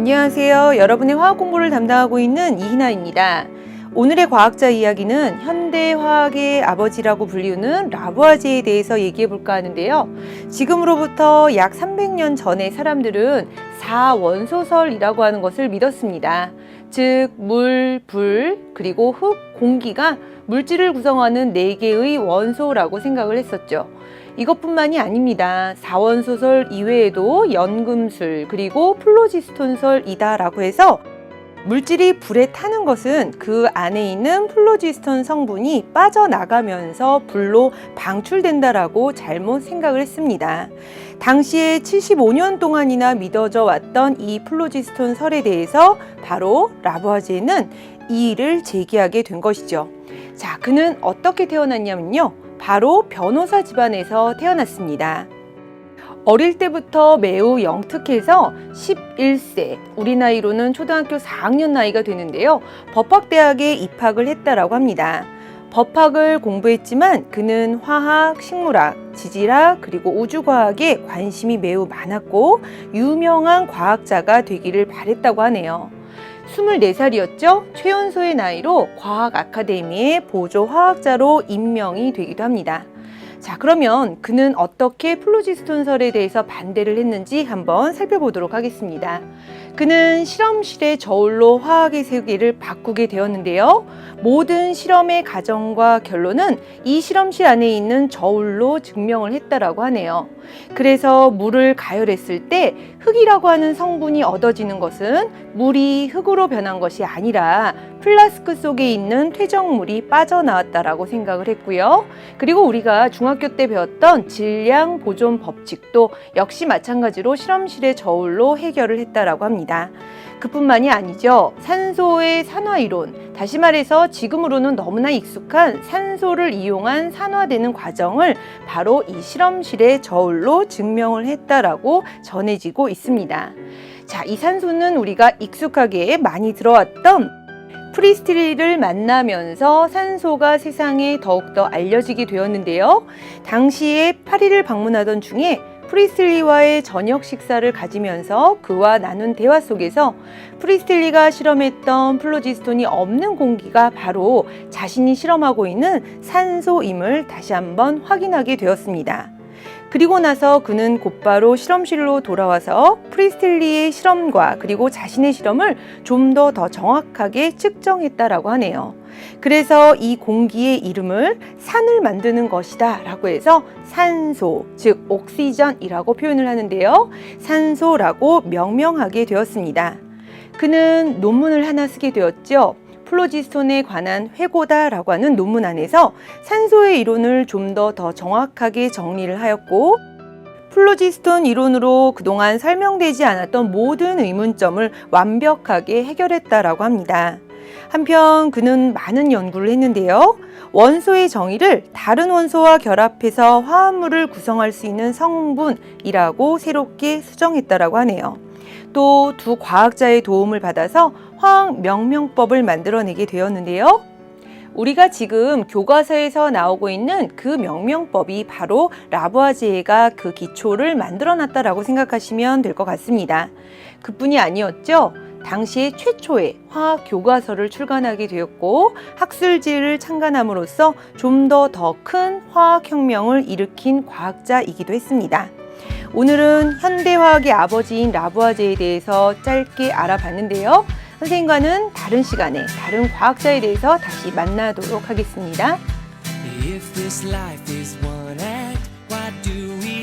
안녕하세요. 여러분의 화학 공부를 담당하고 있는 이희나입니다. 오늘의 과학자 이야기는 현대화학의 아버지라고 불리우는 라부아제에 대해서 얘기해 볼까 하는데요. 지금으로부터 약 300년 전에 사람들은 4원소설이라고 하는 것을 믿었습니다. 즉, 물, 불, 그리고 흙, 공기가 물질을 구성하는 4개의 원소라고 생각을 했었죠. 이것뿐만이 아닙니다. 4원소설 이외에도 연금술 그리고 플로지스톤설이다라고 해서 물질이 불에 타는 것은 그 안에 있는 플로지스톤 성분이 빠져나가면서 불로 방출된다라고 잘못 생각을 했습니다. 당시에 75년 동안이나 믿어져 왔던 이 플로지스톤 설에 대해서 바로 라부아제는 이의를 제기하게 된 것이죠. 자, 그는 어떻게 태어났냐면요. 바로 변호사 집안에서 태어났습니다. 어릴 때부터 매우 영특해서 11세, 우리 나이로는 초등학교 4학년 나이가 되는데요. 법학대학에 입학을 했다라고 합니다. 법학을 공부했지만 그는 화학, 식물학, 지질학, 그리고 우주과학에 관심이 매우 많았고 유명한 과학자가 되기를 바랬다고 하네요. 24살이었죠. 최연소의 나이로 과학 아카데미의 보조 화학자로 임명이 되기도 합니다. 자, 그러면 그는 어떻게 플로지스톤설에 대해서 반대를 했는지 한번 살펴보도록 하겠습니다. 그는 실험실의 저울로 화학의 세계를 바꾸게 되었는데요. 모든 실험의 과정과 결론은 이 실험실 안에 있는 저울로 증명을 했다라고 하네요. 그래서 물을 가열했을 때 흙이라고 하는 성분이 얻어지는 것은 물이 흙으로 변한 것이 아니라 플라스크 속에 있는 퇴적물이 빠져나왔다라고 생각을 했고요. 그리고 우리가 중학교 때 배웠던 질량 보존 법칙도 역시 마찬가지로 실험실의 저울로 해결을 했다라고 합니다. 그뿐만이 아니죠. 산소의 산화이론, 다시 말해서 지금으로는 너무나 익숙한 산소를 이용한 산화되는 과정을 바로 이 실험실의 저울로 증명을 했다라고 전해지고 있습니다. 자, 이 산소는 우리가 익숙하게 많이 들어왔던 프리스틸리를 만나면서 산소가 세상에 더욱더 알려지게 되었는데요. 당시에 파리를 방문하던 중에 프리스틸리와의 저녁 식사를 가지면서 그와 나눈 대화 속에서 프리스틸리가 실험했던 플로지스톤이 없는 공기가 바로 자신이 실험하고 있는 산소임을 다시 한번 확인하게 되었습니다. 그리고 나서 그는 곧바로 실험실로 돌아와서 프리스틸리의 실험과 그리고 자신의 실험을 좀 더 정확하게 측정했다라고 하네요. 그래서 이 공기의 이름을 산을 만드는 것이다 라고 해서 산소, 즉 옥시전이라고 표현을 하는데요. 산소라고 명명하게 되었습니다. 그는 논문을 하나 쓰게 되었죠. 플로지스톤에 관한 회고다라고 하는 논문 안에서 산소의 이론을 좀 더 정확하게 정리를 하였고 플로지스톤 이론으로 그동안 설명되지 않았던 모든 의문점을 완벽하게 해결했다라고 합니다. 한편 그는 많은 연구를 했는데요. 원소의 정의를 다른 원소와 결합해서 화합물을 구성할 수 있는 성분이라고 새롭게 수정했다라고 하네요. 또 두 과학자의 도움을 받아서 화학 명명법을 만들어내게 되었는데요. 우리가 지금 교과서에서 나오고 있는 그 명명법이 바로 라부아제가 그 기초를 만들어놨다라고 생각하시면 될 것 같습니다. 그뿐이 아니었죠. 당시에 최초의 화학 교과서를 출간하게 되었고 학술지를 창간함으로써 좀 더 큰 화학혁명을 일으킨 과학자이기도 했습니다. 오늘은 현대화학의 아버지인 라부아제에 대해서 짧게 알아봤는데요. 선생님과는 다른 시간에 다른 과학자에 대해서 다시 만나도록 하겠습니다. If this life is one act, why do we